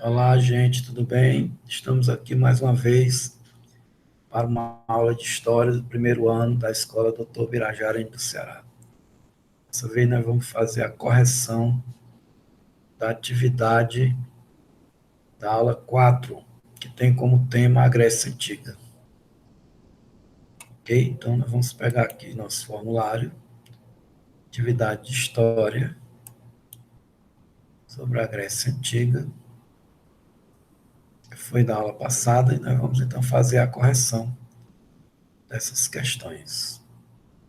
Olá, gente, tudo bem? Estamos aqui mais uma vez para uma aula de História do primeiro ano da Escola Doutor Birajara do Ceará. Dessa vez nós vamos fazer a correção da atividade da aula 4, que tem como tema a Grécia Antiga. Ok? Então nós vamos pegar aqui nosso formulário, atividade de História sobre a Grécia Antiga, que foi da aula passada, e nós vamos então fazer a correção dessas questões.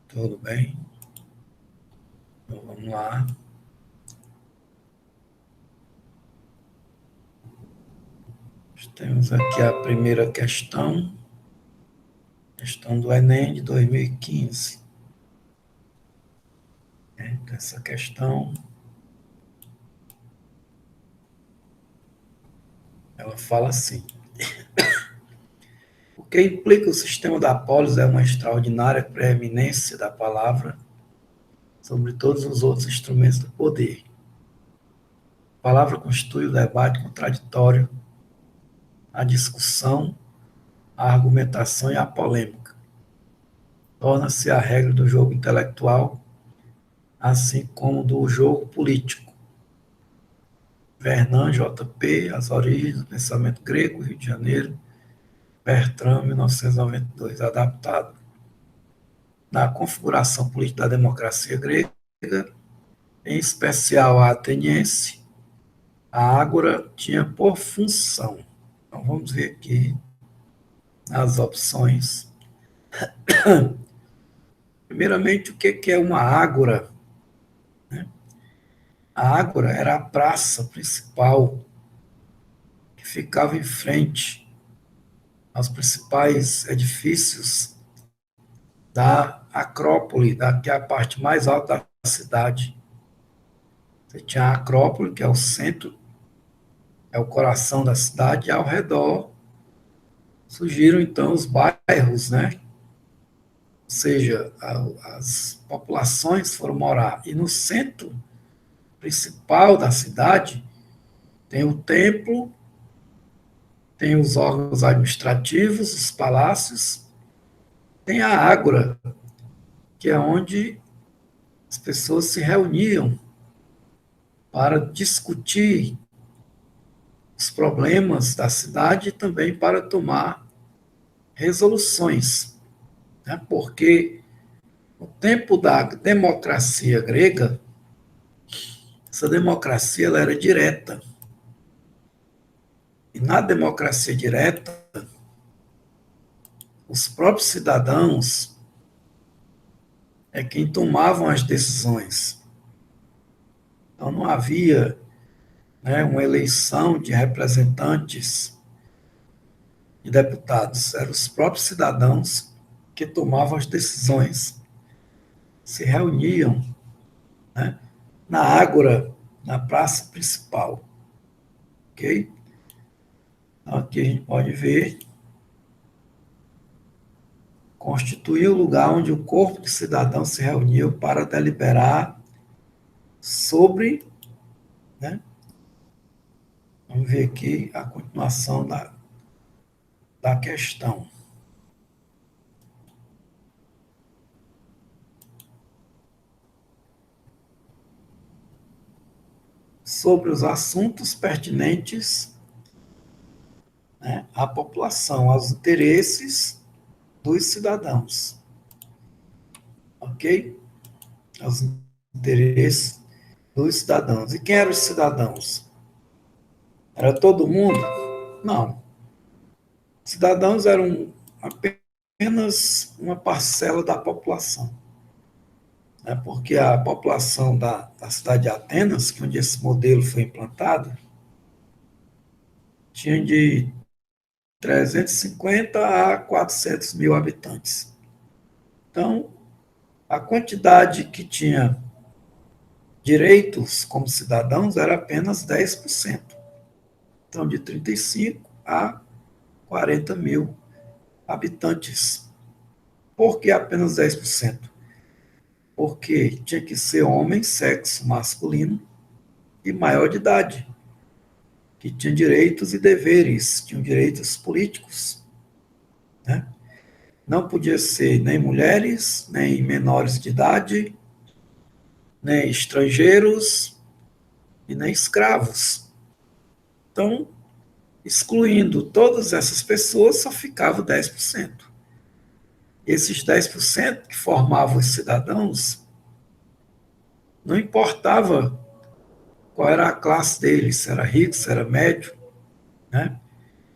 Tudo bem? Então vamos lá. Temos aqui a primeira questão do Enem de 2015. Então, essa questão, ela fala assim: o que implica o sistema da polis é uma extraordinária preeminência da palavra sobre todos os outros instrumentos do poder. A palavra constitui o debate contraditório, a discussão, a argumentação e a polêmica. Torna-se a regra do jogo intelectual, assim como do jogo político. Vernon, J.P., As Origens do Pensamento Grego, Rio de Janeiro, Bertrand, 1992, adaptado. Na configuração política da democracia grega, em especial a ateniense, a ágora tinha por função. Então, vamos ver aqui as opções. Primeiramente, o que é uma ágora? A ágora era a praça principal que ficava em frente aos principais edifícios da Acrópole, que é a parte mais alta da cidade. Você tinha a Acrópole, que é o centro, é o coração da cidade, e ao redor surgiram então os bairros, né? Ou seja, as populações foram morar. E no centro principal da cidade tem o templo, tem os órgãos administrativos, os palácios, tem a ágora, que é onde as pessoas se reuniam para discutir os problemas da cidade e também para tomar resoluções, né? Porque no tempo da democracia grega, essa democracia ela era direta. E na democracia direta, os próprios cidadãos é quem tomavam as decisões. Então não havia, né, uma eleição de representantes e deputados, eram os próprios cidadãos que tomavam as decisões, se reuniam, né, na ágora, na praça principal. Ok? Então, aqui a gente pode ver, constituía o lugar onde o corpo de cidadãos se reuniu para deliberar sobre, né, vamos ver aqui a continuação da questão. Sobre os assuntos pertinentes, né, à população, aos interesses dos cidadãos. Ok? Aos interesses dos cidadãos. E quem eram os cidadãos? Era todo mundo? Não. Cidadãos eram apenas uma parcela da população. Né? Porque a população da cidade de Atenas, que onde esse modelo foi implantado, tinha de 350 a 400 mil habitantes. Então, a quantidade que tinha direitos como cidadãos era apenas 10%. Então, de 35 a 40 mil habitantes. Por que apenas 10%? Porque tinha que ser homem, sexo masculino e maior de idade. que tinha direitos e deveres, tinham direitos políticos, né? Não podia ser nem mulheres, nem menores de idade, nem estrangeiros e nem escravos. Então, excluindo todas essas pessoas, só ficava 10%. Esses 10% que formavam os cidadãos, não importava qual era a classe deles, se era rico, se era médio, né?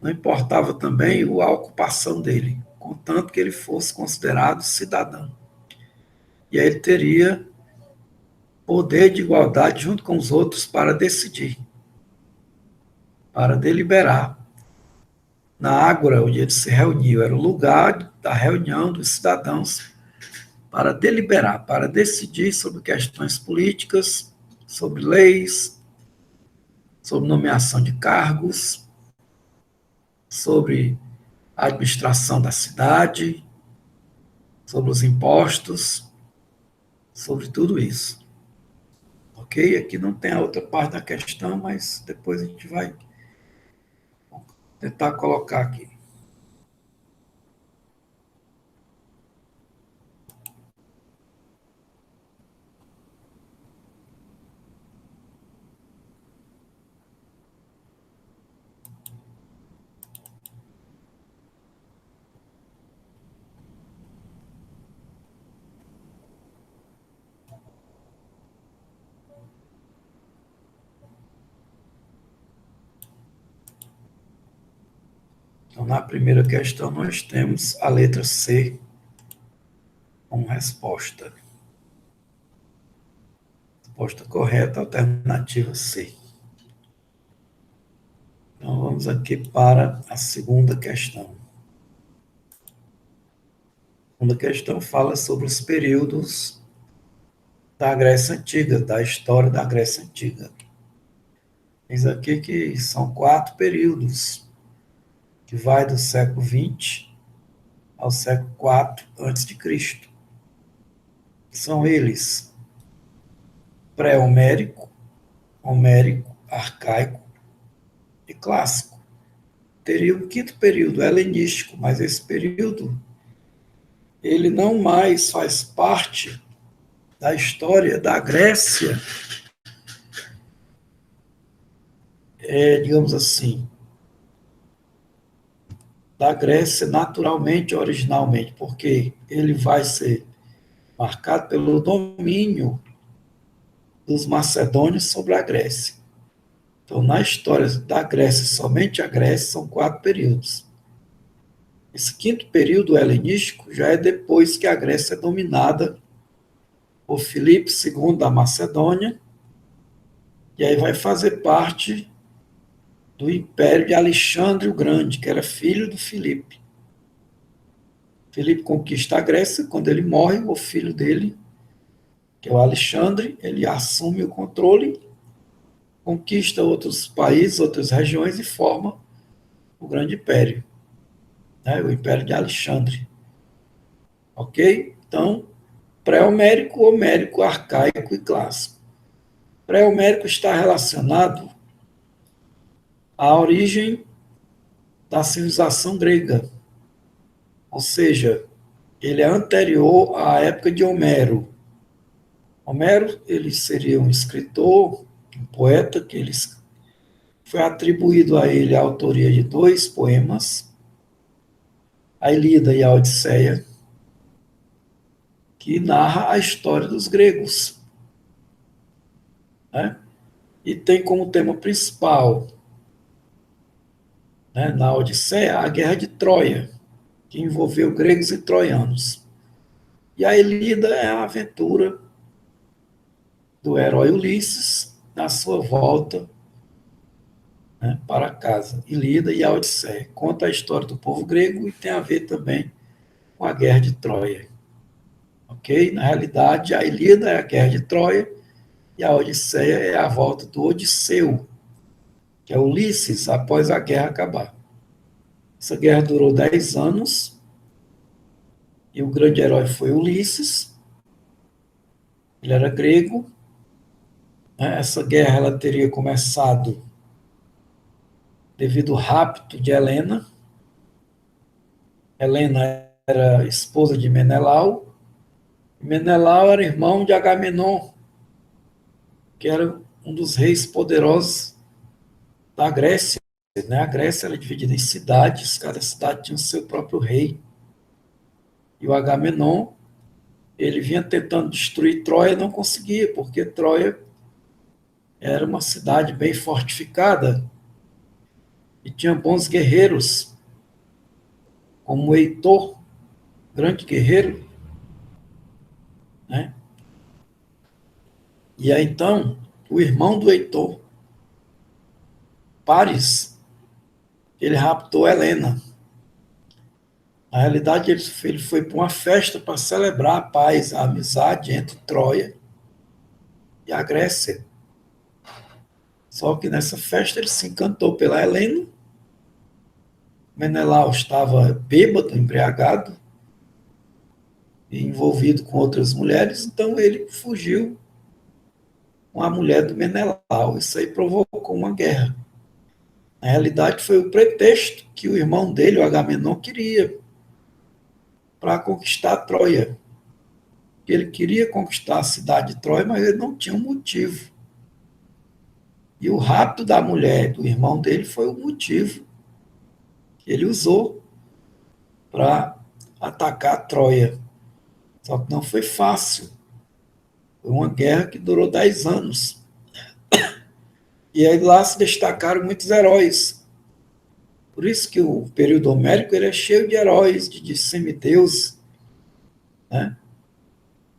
Não importava também a ocupação dele, contanto que ele fosse considerado cidadão. E aí ele teria poder de igualdade junto com os outros para decidir, para deliberar. Na Ágora, onde ele se reuniu, era o lugar da reunião dos cidadãos para deliberar, para decidir sobre questões políticas, sobre leis, sobre nomeação de cargos, sobre a administração da cidade, sobre os impostos, sobre tudo isso. Ok? Aqui não tem a outra parte da questão, mas depois a gente vai tentar colocar aqui. Então, na primeira questão, nós temos a letra C como resposta. Resposta correta, alternativa C. Então, vamos aqui para a segunda questão. A segunda questão fala sobre os períodos da Grécia Antiga, da história da Grécia Antiga. Diz aqui que são 4 períodos, que vai do século XX ao século IV a.C. São eles pré-homérico, homérico, arcaico e clássico. Teria um quinto período helenístico, mas esse período ele não mais faz parte da história da Grécia, digamos assim, da Grécia naturalmente, originalmente, porque ele vai ser marcado pelo domínio dos macedônios sobre a Grécia. Então, na história da Grécia, somente a Grécia, são 4 períodos. Esse quinto período helenístico já é depois que a Grécia é dominada por Filipe II da Macedônia, e aí vai fazer parte do império de Alexandre o Grande, que era filho do Filipe. Filipe conquista a Grécia, quando ele morre, o filho dele, que é o Alexandre, ele assume o controle, conquista outros países, outras regiões e forma o Grande Império, né? O Império de Alexandre. Ok? Então, pré-homérico, homérico, arcaico e clássico. Pré-homérico está relacionado à origem da civilização grega, ou seja, ele é anterior à época de Homero. Homero, ele seria um escritor, um poeta, que ele foi atribuído a ele a autoria de 2 poemas, a Ilíada e a Odisseia, que narra a história dos gregos, né? E tem como tema principal, né, na Odisseia, a Guerra de Troia, que envolveu gregos e troianos. E a Ilíada é a aventura do herói Ulisses na sua volta, né, para casa. Ilíada e a Odisseia. Conta a história do povo grego e tem a ver também com a Guerra de Troia. Ok? Na realidade, a Ilíada é a Guerra de Troia e a Odisseia é a volta do Odisseu, que é Ulisses, após a guerra acabar. Essa guerra durou 10 anos e o grande herói foi Ulisses. Ele era grego, né? Essa guerra ela teria começado devido ao rapto de Helena. Helena era esposa de Menelau, e Menelau era irmão de Agamenon, que era um dos reis poderosos da Grécia. Né? A Grécia era dividida em cidades, cada cidade tinha o seu próprio rei. E o Agamenon, ele vinha tentando destruir Troia e não conseguia, porque Troia era uma cidade bem fortificada e tinha bons guerreiros, como Heitor, grande guerreiro, né? E aí então, o irmão do Heitor, Paris, ele raptou Helena. Na realidade, ele foi para uma festa para celebrar a paz, a amizade entre Troia e a Grécia. Só que nessa festa ele se encantou pela Helena. Menelau estava bêbado, embriagado, e envolvido com outras mulheres, então ele fugiu com a mulher do Menelau. Isso aí provocou uma guerra. Na realidade, foi o pretexto que o irmão dele, o Agamenon, queria para conquistar Troia. Ele queria conquistar a cidade de Troia, mas ele não tinha um motivo. E o rapto da mulher do irmão dele foi o motivo que ele usou para atacar Troia. Só que não foi fácil. Foi uma guerra que durou 10 anos. E aí lá se destacaram muitos heróis. Por isso que o período homérico ele é cheio de heróis, de semideuses. Né?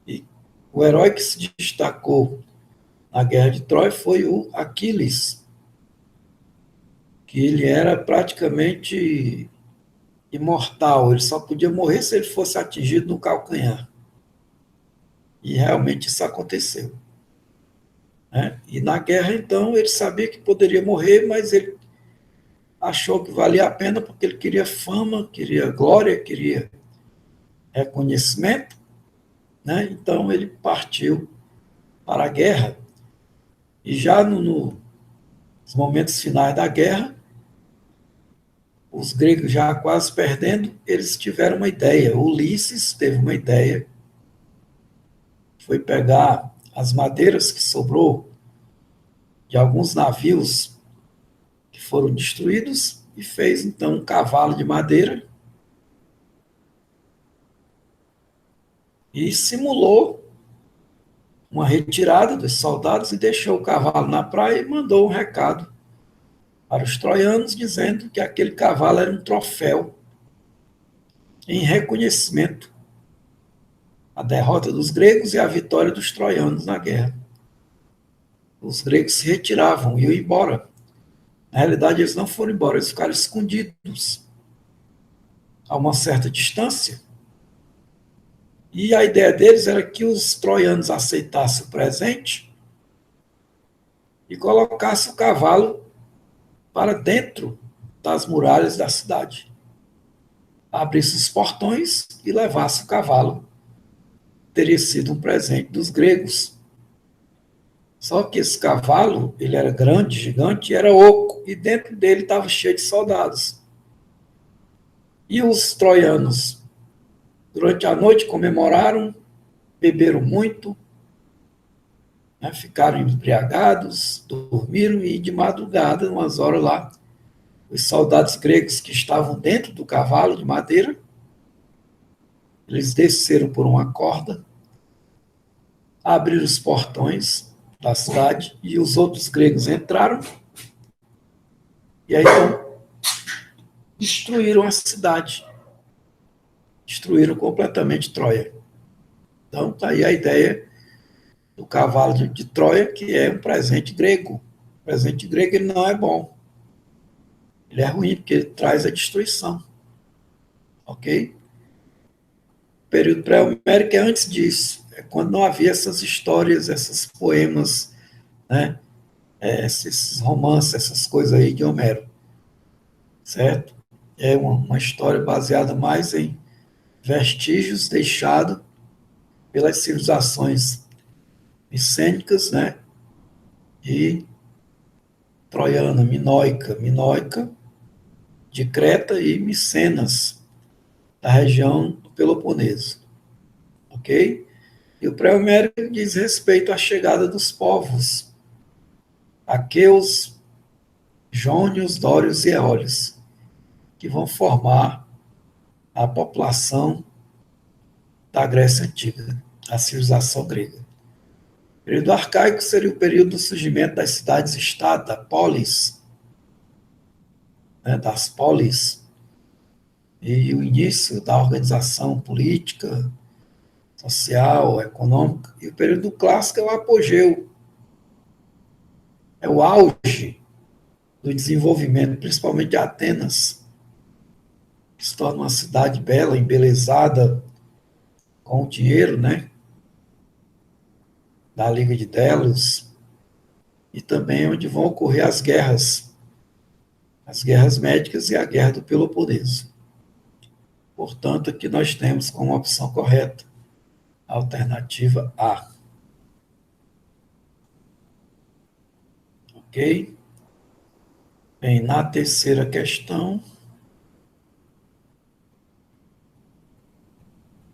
E o herói que se destacou na guerra de Troia foi o Aquiles, que ele era praticamente imortal. Ele só podia morrer se ele fosse atingido no calcanhar. E realmente isso aconteceu. Né? E na guerra, então, ele sabia que poderia morrer, mas ele achou que valia a pena porque ele queria fama, queria glória, queria reconhecimento. Né? Então, ele partiu para a guerra. E já nos momentos finais da guerra, os gregos já quase perdendo, eles tiveram uma ideia. Ulisses teve uma ideia, foi pegar as madeiras que sobrou de alguns navios que foram destruídos e fez então um cavalo de madeira e simulou uma retirada dos soldados e deixou o cavalo na praia e mandou um recado para os troianos dizendo que aquele cavalo era um troféu em reconhecimento à derrota dos gregos e à vitória dos troianos na guerra. Os gregos se retiravam, iam embora. Na realidade, eles não foram embora, eles ficaram escondidos a uma certa distância. E a ideia deles era que os troianos aceitassem o presente e colocassem o cavalo para dentro das muralhas da cidade. Abrisse os portões e levasse o cavalo. Teria sido um presente dos gregos. Só que esse cavalo, ele era grande, gigante, e era oco, e dentro dele estava cheio de soldados. E os troianos, durante a noite, comemoraram, beberam muito, né, ficaram embriagados, dormiram, e de madrugada, umas horas lá, os soldados gregos que estavam dentro do cavalo de madeira, eles desceram por uma corda, abriram os portões da cidade e os outros gregos entraram e aí então destruíram a cidade, destruíram completamente Troia. Então está aí a ideia do cavalo de Troia, que é um presente grego. O presente grego ele não é bom, ele é ruim porque ele traz a destruição, ok? O período pré-homérico é antes disso, é quando não havia essas histórias, esses poemas, né? Esses romances, essas coisas aí de Homero, certo? É uma história baseada mais em vestígios deixados pelas civilizações micênicas, né? E troiana, minoica de Creta e Micenas, da região do Peloponeso, ok? E o pré-homérico diz respeito à chegada dos povos aqueus, jônios, dórios e eólios, que vão formar a população da Grécia Antiga, a civilização grega. O período arcaico seria o período do surgimento das cidades-estado, da polis, né, das polis, e o início da organização política, social, econômica. E o período clássico é o apogeu, é o auge do desenvolvimento, principalmente de Atenas, que se torna uma cidade bela, embelezada com o dinheiro, né, da Liga de Delos, e também onde vão ocorrer as guerras médicas e a guerra do Peloponeso. Portanto, aqui nós temos como opção correta a alternativa A. Ok? Bem, na terceira questão,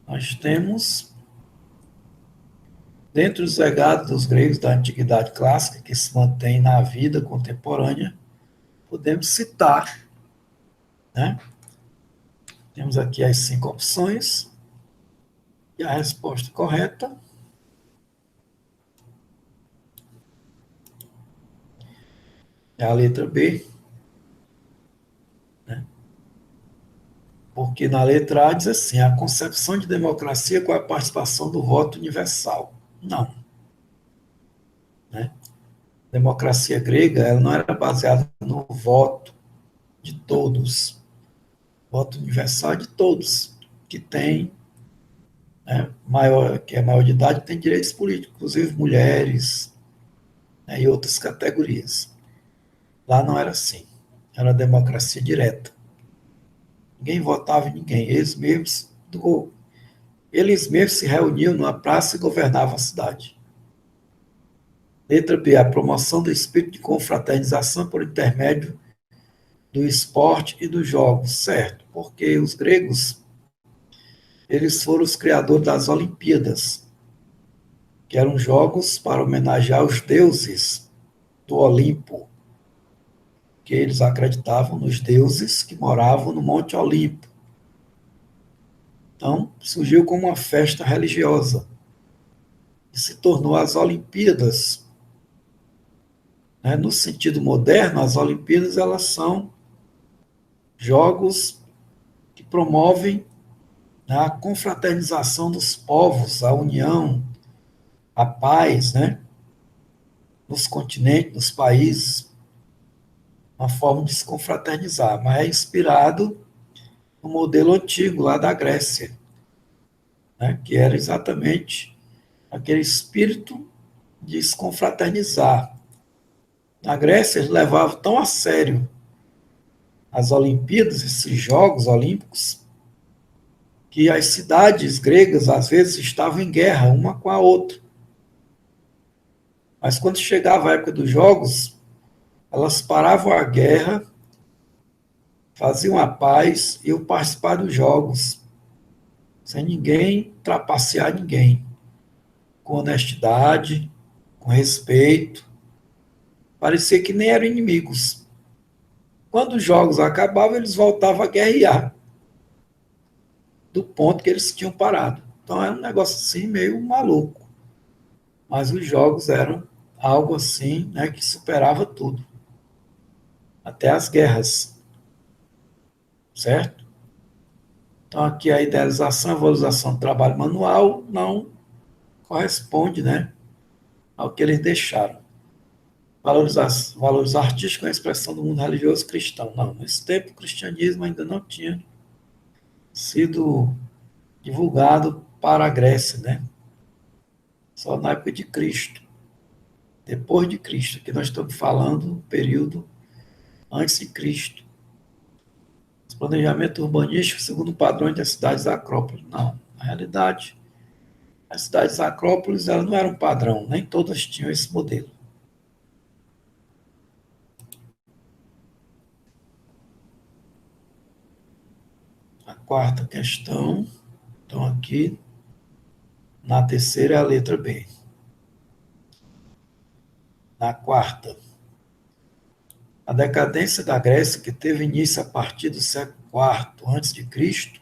nós temos, dentre os legados dos gregos da Antiguidade Clássica, que se mantém na vida contemporânea, podemos citar, né? Temos aqui as 5 opções, e a resposta correta é a letra B, né? Porque na letra A diz assim, a concepção de democracia com a participação do voto universal. Não. Né? A democracia grega ela não era baseada no voto de todos. O voto universal é de todos, que tem, né, que é maior de idade, tem direitos políticos, inclusive mulheres, né, e outras categorias. Lá não era assim. Era democracia direta. Ninguém votava em ninguém. Eles mesmos se reuniam numa praça e governavam a cidade. Letra B, a promoção do espírito de confraternização por intermédio do esporte e dos jogos, certo? Porque os gregos, eles foram os criadores das Olimpíadas, que eram jogos para homenagear os deuses do Olimpo, que eles acreditavam nos deuses que moravam no Monte Olimpo. Então, surgiu como uma festa religiosa e se tornou as Olimpíadas. Né? No sentido moderno, as Olimpíadas elas são jogos que promovem a confraternização dos povos, a união, a paz, né? Nos continentes, nos países, uma forma de se confraternizar, mas é inspirado no modelo antigo lá da Grécia, né? Que era exatamente aquele espírito de se confraternizar. Na Grécia, eles levavam tão a sério as Olimpíadas, esses Jogos Olímpicos, que as cidades gregas, às vezes, estavam em guerra uma com a outra. Mas quando chegava a época dos Jogos, elas paravam a guerra, faziam a paz e iam participar dos Jogos, sem ninguém trapacear ninguém, com honestidade, com respeito. Parecia que nem eram inimigos. Quando os Jogos acabavam, eles voltavam a guerrear, do ponto que eles tinham parado. Então era um negócio assim meio maluco. Mas os jogos eram algo assim, né, que superava tudo. Até as guerras. Certo? Então aqui a idealização, a valorização do trabalho manual não corresponde, né, ao que eles deixaram. Valores artísticos é a expressão do mundo religioso cristão. Não, nesse tempo o cristianismo ainda não tinha sido divulgado para a Grécia, né? Só na época de Cristo. Depois de Cristo, que nós estamos falando do período antes de Cristo. Planejamento urbanístico segundo padrões das cidades acrópolis. Não, na realidade, as cidades acrópolis elas não eram padrão, nem todas tinham esse modelo. quarta questão, então aqui, na terceira é a letra B. Na quarta, a decadência da Grécia, que teve início a partir do século IV a.C.,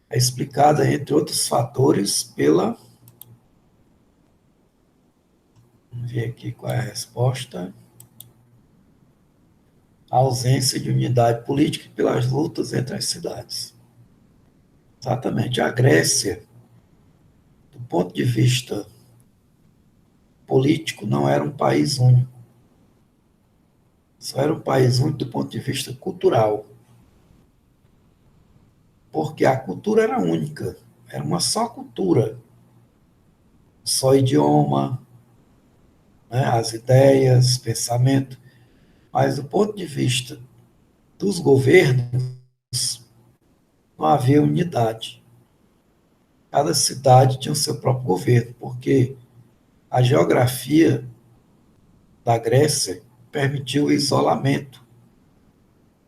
é explicada, entre outros fatores, pela... Vamos ver aqui qual é a resposta. A ausência de unidade política e pelas lutas entre as cidades. Exatamente. A Grécia, do ponto de vista político, não era um país único. Só era um país único do ponto de vista cultural. Porque a cultura era única. Era uma só cultura. Só idioma, né, as ideias, pensamento. Mas do ponto de vista dos governos, não havia unidade. Cada cidade tinha o seu próprio governo, porque a geografia da Grécia permitiu o isolamento.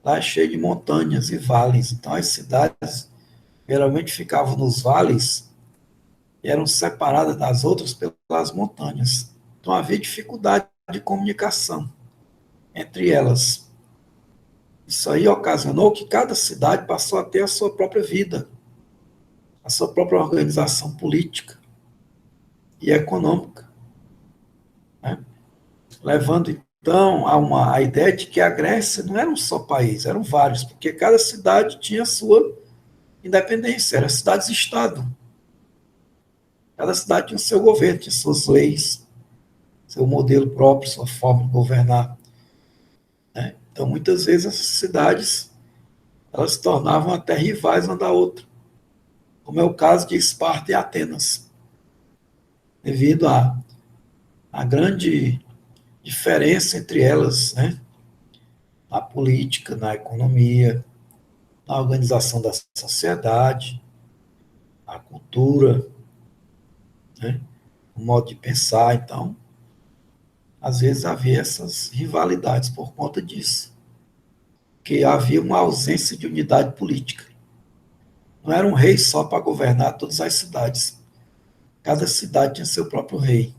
Lá é cheio de montanhas e vales, então as cidades geralmente ficavam nos vales e eram separadas das outras pelas montanhas. Então havia dificuldade de comunicação entre elas. Isso aí ocasionou que cada cidade passou a ter a sua própria vida, a sua própria organização política e econômica, né? Levando então a ideia de que a Grécia não era um só país, eram vários, porque cada cidade tinha a sua independência, eram cidades-estado. Cada cidade tinha o seu governo, tinha suas leis, seu modelo próprio, sua forma de governar, né? Então, muitas vezes, essas cidades elas se tornavam até rivais uma da outra, como é o caso de Esparta e Atenas, devido à grande diferença entre elas, né? Na política, na economia, na organização da sociedade, a cultura, né? O modo de pensar. Então, às vezes havia essas rivalidades por conta disso, que havia uma ausência de unidade política. Não era um rei só para governar todas as cidades. Cada cidade tinha seu próprio rei,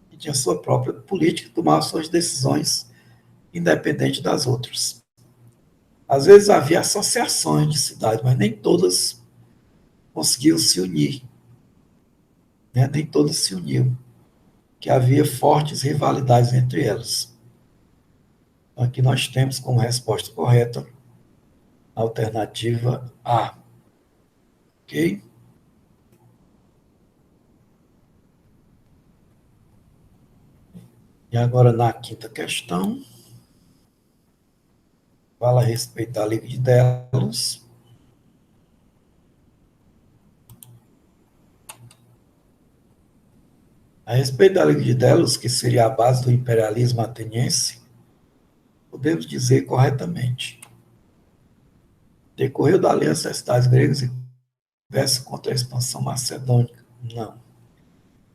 e tinha sua própria política, tomava suas decisões independente das outras. Às vezes havia associações de cidades, mas nem todas conseguiam se unir, né? Nem todas se uniam, que havia fortes rivalidades entre elas. Então, aqui nós temos como resposta correta a alternativa A. Ok? E agora na quinta questão, fala a respeito da Liga de Delos. A respeito da Liga de Delos, que seria a base do imperialismo ateniense, podemos dizer corretamente: decorreu da aliança das cidades gregas e conversa contra a expansão macedônica? Não.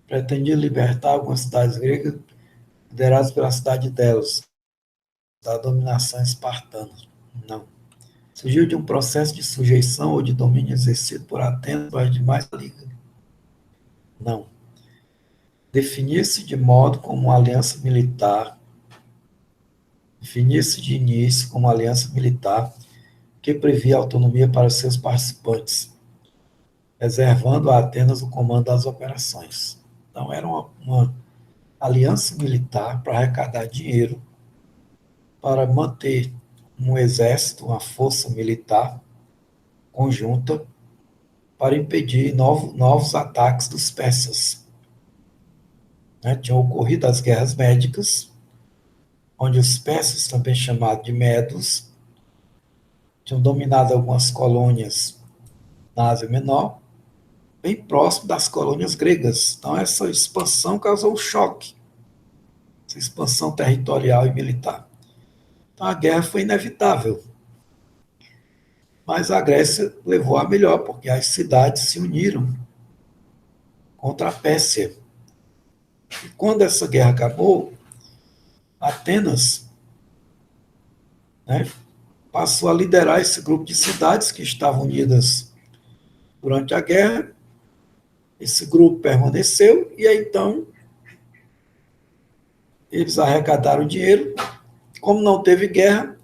Pretendia libertar algumas cidades gregas lideradas pela cidade de Delos, da dominação espartana? Não. Surgiu de um processo de sujeição ou de domínio exercido por Atenas para as demais da Liga? Não. Definia-se de modo como uma aliança militar, definia-se de início como uma aliança militar que previa autonomia para seus participantes, reservando a Atenas o comando das operações. Então, era uma aliança militar para arrecadar dinheiro, para manter um exército, uma força militar conjunta, para impedir novos ataques dos persas, né? Tinham ocorrido as guerras médicas, onde os persas, também chamados de medos, tinham dominado algumas colônias na Ásia Menor, bem próximo das colônias gregas. Então, essa expansão causou um choque, essa expansão territorial e militar. Então, a guerra foi inevitável, mas a Grécia levou a melhor, porque as cidades se uniram contra a Pérsia. E quando essa guerra acabou, Atenas, né, passou a liderar esse grupo de cidades que estavam unidas durante a guerra. Esse grupo permaneceu e aí, então, eles arrecadaram dinheiro. Como não teve guerra,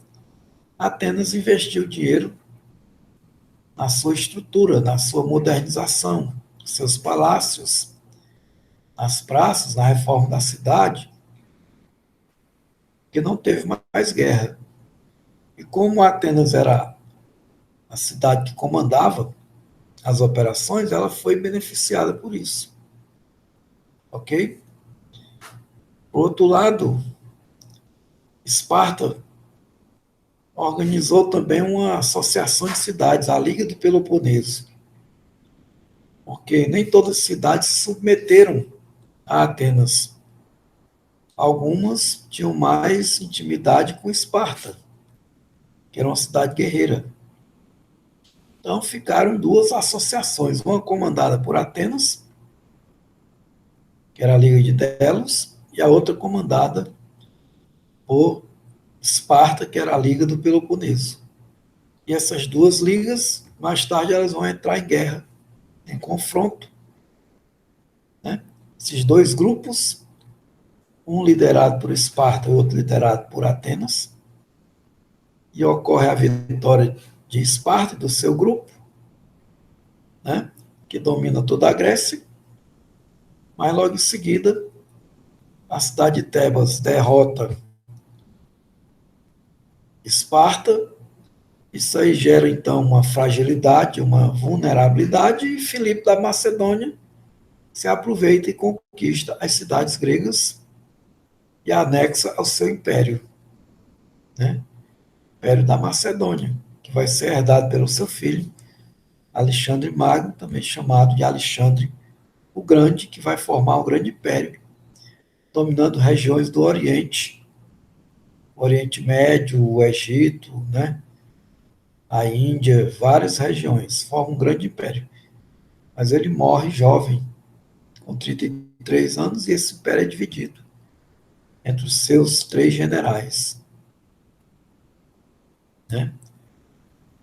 Atenas investiu dinheiro na sua estrutura, na sua modernização, seus palácios, nas praças, na reforma da cidade, que não teve mais guerra. E como Atenas era a cidade que comandava as operações, ela foi beneficiada por isso. Ok? Por outro lado, Esparta organizou também uma associação de cidades, a Liga do Peloponeso, porque nem todas as cidades se submeteram a Atenas. Algumas tinham mais intimidade com Esparta, que era uma cidade guerreira. Então ficaram duas associações, uma comandada por Atenas, que era a Liga de Delos, e a outra comandada por Esparta, que era a Liga do Peloponeso. E essas duas ligas, mais tarde, elas vão entrar em guerra, em confronto. Né? Esses dois grupos, um liderado por Esparta e outro liderado por Atenas, e ocorre a vitória de Esparta, do seu grupo, né? Que domina toda a Grécia, mas logo em seguida, a cidade de Tebas derrota Esparta. Isso aí gera, então, uma fragilidade, uma vulnerabilidade, e Filipe da Macedônia se aproveita e conquista as cidades gregas e anexa ao seu império, né? Império da Macedônia, que vai ser herdado pelo seu filho, Alexandre Magno, também chamado de Alexandre o Grande, que vai formar um grande império, dominando regiões do Oriente, o Oriente Médio, o Egito, né? A Índia, várias regiões, forma um grande império. Mas ele morre jovem, com 33 anos, e esse império é dividido entre os seus três generais, né?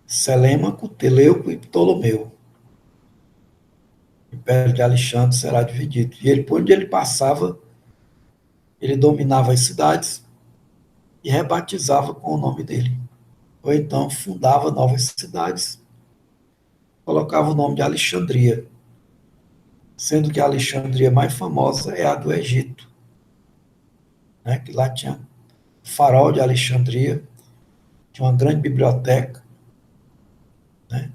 Selêmaco, Teleuco e Ptolomeu. O império de Alexandre será dividido. E ele, por onde ele passava, ele dominava as cidades e rebatizava com o nome dele. Ou então fundava novas cidades, colocava o nome de Alexandria, sendo que a Alexandria mais famosa é a do Egito, né? Que lá tinha o farol de Alexandria, tinha uma grande biblioteca, né?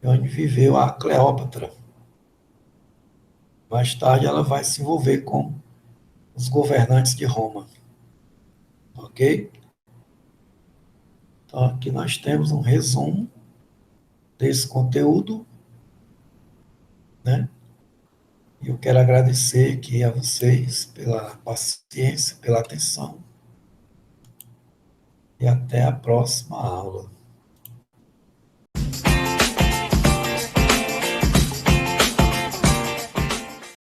Onde viveu a Cleópatra. Mais tarde ela vai se envolver com os governantes de Roma. Ok? Então aqui nós temos um resumo desse conteúdo, né? E eu quero agradecer aqui a vocês pela paciência, pela atenção, e até a próxima aula.